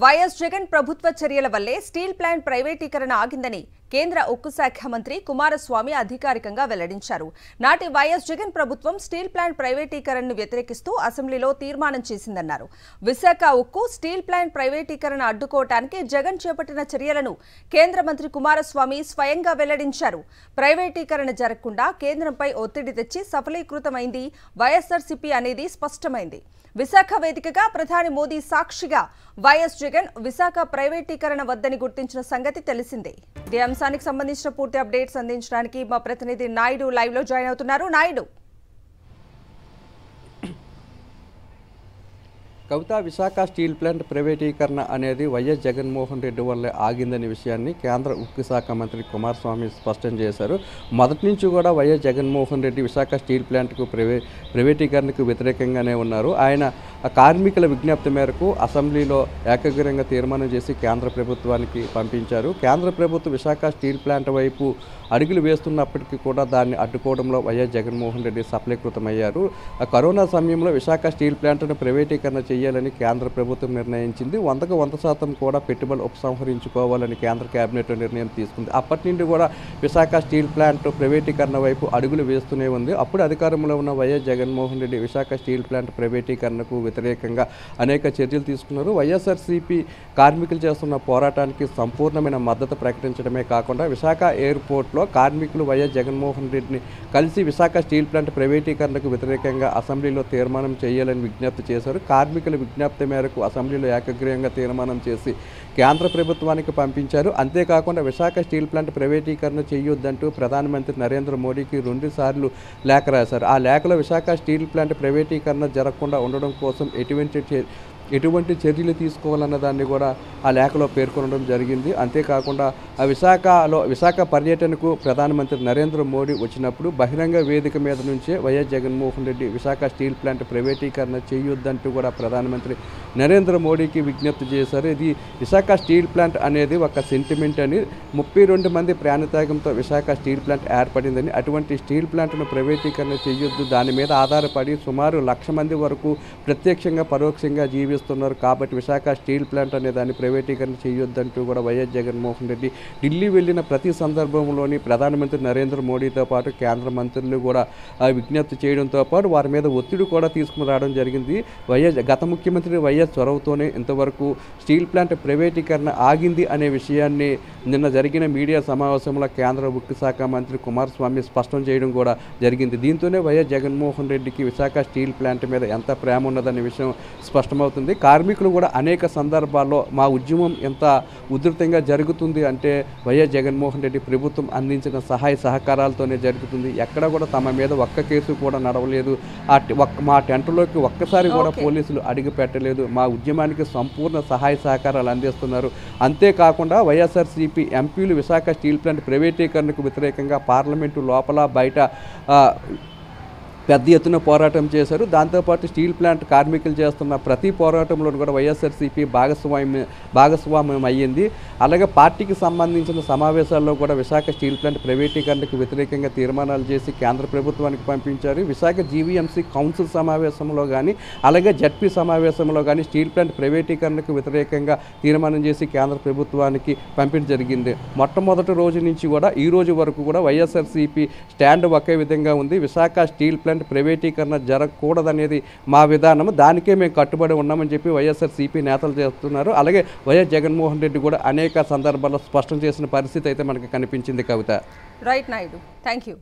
YS Jagan ప్రభుత్వ చర్యల వల్లే స్టీల్ ప్లాంట్ ప్రైవేటీకరణ ఆగిందని కేంద్ర ఉక్కు శాఖ మంత్రి కుమారస్వామి అధికారికంగా వెల్లడించారు. నాటి వైఎస్ జగన్ ప్రభుత్వం స్టీల్ ప్లాంట్ ప్రైవేటీకరణను వ్యతిరేకిస్తూ అసెంబ్లీలో తీర్మానం చేసిందన్నారు. విశాఖ ఉక్కు స్టీల్ ప్లాంట్ ప్రైవేటీకరణ అడ్డుకోవడానికి జగన్ చేపట్టిన చర్యలను కేంద్ర మంత్రి కుమారస్వామి స్వయంగా వెల్లడించారు. ప్రైవేటీకరణ జరగకుండా కేంద్రంపై ఒత్తిడి తెచ్చి సఫలీకృతమైంది వైఎస్ఆర్సీపీ అనేది స్పష్టమైంది. విశాఖ వేదికగా ప్రధాని మోదీ సాక్షిగా వైఎస్ జగన్ విశాఖ ప్రైవేటీకరణ వద్దని గుర్తించిన సంగతి తెలిసిందే. ఈ అంశానికి సంబంధించిన పూర్తి అప్డేట్స్ అందించడానికి మా ప్రతినిధి నాయుడు లైవ్ లో జాయిన్ అవుతున్నారు. నాయుడు, కవిత, విశాఖ స్టీల్ ప్లాంట్ ప్రైవేటీకరణ అనేది వైఎస్ జగన్మోహన్ రెడ్డి వల్లే ఆగిందనే విషయాన్ని కేంద్ర ఉక్కు శాఖ మంత్రి కుమారస్వామి స్పష్టం చేశారు. మొదటి నుంచి కూడా వైఎస్ జగన్మోహన్ రెడ్డి విశాఖ స్టీల్ ప్లాంట్కు ప్రైవేటీకరణకు వ్యతిరేకంగానే ఉన్నారు. ఆయన కార్మికుల విజ్ఞప్తి మేరకు అసెంబ్లీలో ఏకగ్రీవంగా తీర్మానం చేసి కేంద్ర ప్రభుత్వానికి పంపించారు. కేంద్ర ప్రభుత్వం విశాఖ స్టీల్ ప్లాంట్ వైపు అడుగులు వేస్తున్నప్పటికీ కూడా దాన్ని అడ్డుకోవడంలో వైఎస్ జగన్మోహన్ రెడ్డి సఫలీకృతమయ్యారు. కరోనా సమయంలో విశాఖ స్టీల్ ప్లాంట్ను ప్రైవేటీకరణ చేయాలని కేంద్ర ప్రభుత్వం నిర్ణయించింది. 100% కూడా పెట్టుబడులు ఉపసంహరించుకోవాలని కేంద్ర కేబినెట్ నిర్ణయం తీసుకుంది. అప్పటి నుండి కూడా విశాఖ స్టీల్ ప్లాంట్ ప్రైవేటీకరణ వైపు అడుగులు వేస్తూనే ఉంది. అప్పుడు అధికారంలో ఉన్న YS Jaganmohan Reddy Visakha steel plant ప్రైవేటీకరణకు వ్యతిరేకంగా అనేక చర్యలు తీసుకున్నారు. వైఎస్ఆర్సీపీ కార్మికులు చేస్తున్న పోరాటానికి సంపూర్ణమైన మద్దతు ప్రకటించడమే కాకుండా విశాఖ ఎయిర్పోర్ట్లో కార్మికులు వైఎస్ జగన్మోహన్ రెడ్డిని కలిసి విశాఖ స్టీల్ ప్లాంట్ ప్రైవేటీకరణకు వ్యతిరేకంగా అసెంబ్లీలో తీర్మానం చేయాలని విజ్ఞప్తి చేశారు. కార్మికుల విజ్ఞప్తి మేరకు అసెంబ్లీలో ఏకగ్రీవంగా తీర్మానం చేసి కేంద్ర ప్రభుత్వానికి పంపించారు. అంతేకాకుండా విశాఖ స్టీల్ ప్లాంట్ ప్రైవేటీకరణ చేయొద్దంటూ ప్రధానమంత్రి నరేంద్ర మోడీకి 2 సార్లు లేఖ రాశారు. ఆ లేఖలో విశాఖ స్టీల్ ప్లాంట్ ప్రైవేటీకరణ జరగకుండా ఉండడం కోసం ఎటువంటి చర్యలు తీసుకోవాలన్న దాన్ని కూడా ఆ లేఖలో పేర్కొనడం జరిగింది. అంతేకాకుండా విశాఖ పర్యటనకు ప్రధానమంత్రి నరేంద్ర మోడీ వచ్చినప్పుడు బహిరంగ వేదిక మీద నుంచే YS Jaganmohan Reddy Visakha steel plant ప్రైవేటీకరణ చేయొద్దంటూ కూడా ప్రధానమంత్రి నరేంద్ర మోడీకి విజ్ఞప్తి చేశారు. ఇది విశాఖ స్టీల్ ప్లాంట్ అనేది ఒక సెంటిమెంట్ అని, 32 మంది ప్రాణత్యాగంతో విశాఖ స్టీల్ ప్లాంట్ ఏర్పడిందని, అటువంటి స్టీల్ ప్లాంట్ను ప్రైవేటీకరణ చేయొద్దు, దాని మీద ఆధారపడి సుమారు 1,00,000 మంది వరకు ప్రత్యక్షంగా పరోక్షంగా జీవిస్తున్నారు కాబట్టి విశాఖ స్టీల్ ప్లాంట్ అనే దాన్ని ప్రైవేటీకరణ చేయొద్దంటూ కూడా వైఎస్ జగన్మోహన్ రెడ్డి ఢిల్లీ వెళ్ళిన ప్రతి సందర్భంలోని ప్రధానమంత్రి నరేంద్ర మోడీతో పాటు కేంద్ర మంత్రులు కూడా విజ్ఞప్తి చేయడంతో పాటు వారి మీద ఒత్తిడి కూడా తీసుకుని రావడం జరిగింది. గత ముఖ్యమంత్రి వైఎస్ చొరవతోనే ఇంతవరకు స్టీల్ ప్లాంట్ ప్రైవేటీకరణ ఆగింది అనే విషయాన్ని నిన్న జరిగిన మీడియా సమావేశంలో కేంద్ర ఉక్కు శాఖ మంత్రి కుమారస్వామి స్పష్టం చేయడం కూడా జరిగింది. దీంతోనే వైఎస్ జగన్మోహన్ రెడ్డికి విశాఖ స్టీల్ ప్లాంట్ మీద ఎంత ప్రేమ ఉన్నదనే విషయం స్పష్టమవుతుంది. కార్మికులు కూడా అనేక సందర్భాల్లో మా ఉద్యమం ఎంత ఉధృతంగా జరుగుతుంది అంటే వైఎస్ జగన్మోహన్ రెడ్డి ప్రభుత్వం అందించిన సహాయ సహకారాలతోనే జరుగుతుంది. ఎక్కడ కూడా తమ మీద ఒక్క కేసు కూడా నడవలేదు. మా టెంట్లోకి ఒక్కసారి కూడా పోలీసులు అడుగు పెట్టలేదు. మా ఉద్యమానికి సంపూర్ణ సహాయ సహకారాలు అందిస్తున్నారు. అంతేకాకుండా వైఎస్ఆర్సీపీ ఎంపీలు విశాఖ స్టీల్ ప్లాంట్ ప్రైవేటీకరణకు వ్యతిరేకంగా పార్లమెంటు లోపల బయట పెద్ద ఎత్తున పోరాటం చేశారు. దాంతోపాటు స్టీల్ ప్లాంట్ కార్మికులు చేస్తున్న ప్రతి పోరాటంలో కూడా వైఎస్ఆర్సీపీ భాగస్వామ్యం అయ్యింది. అలాగే పార్టీకి సంబంధించిన సమావేశాల్లో కూడా విశాఖ స్టీల్ ప్లాంట్ ప్రైవేటీకరణకు వ్యతిరేకంగా తీర్మానాలు చేసి కేంద్ర ప్రభుత్వానికి పంపించారు. విశాఖ జీవీఎంసీ కౌన్సిల్ సమావేశంలో కానీ అలాగే జడ్పీ సమావేశంలో కానీ స్టీల్ ప్లాంట్ ప్రైవేటీకరణకు వ్యతిరేకంగా తీర్మానం చేసి కేంద్ర ప్రభుత్వానికి పంపించడం జరిగింది. మొట్టమొదటి రోజు నుంచి కూడా ఈ రోజు వరకు కూడా వైఎస్ఆర్సీపీ స్టాండ్ ఒకే విధంగా ఉంది. విశాఖ స్టీల్ ప్లాంట్ ప్రైవేటీకరణ జరగకూడదనేది మా విధానం, దానికే మేము కట్టుబడి ఉన్నామని చెప్పి వైఎస్ఆర్సీపీ నేతలు చేస్తున్నారు. అలాగే వైఎస్ జగన్మోహన్ రెడ్డి కూడా అనేక సందర్భాల్లో స్పష్టం చేసిన పరిస్థితి అయితే మనకు కనిపించింది. Kavitha. Right Naidu, thank you.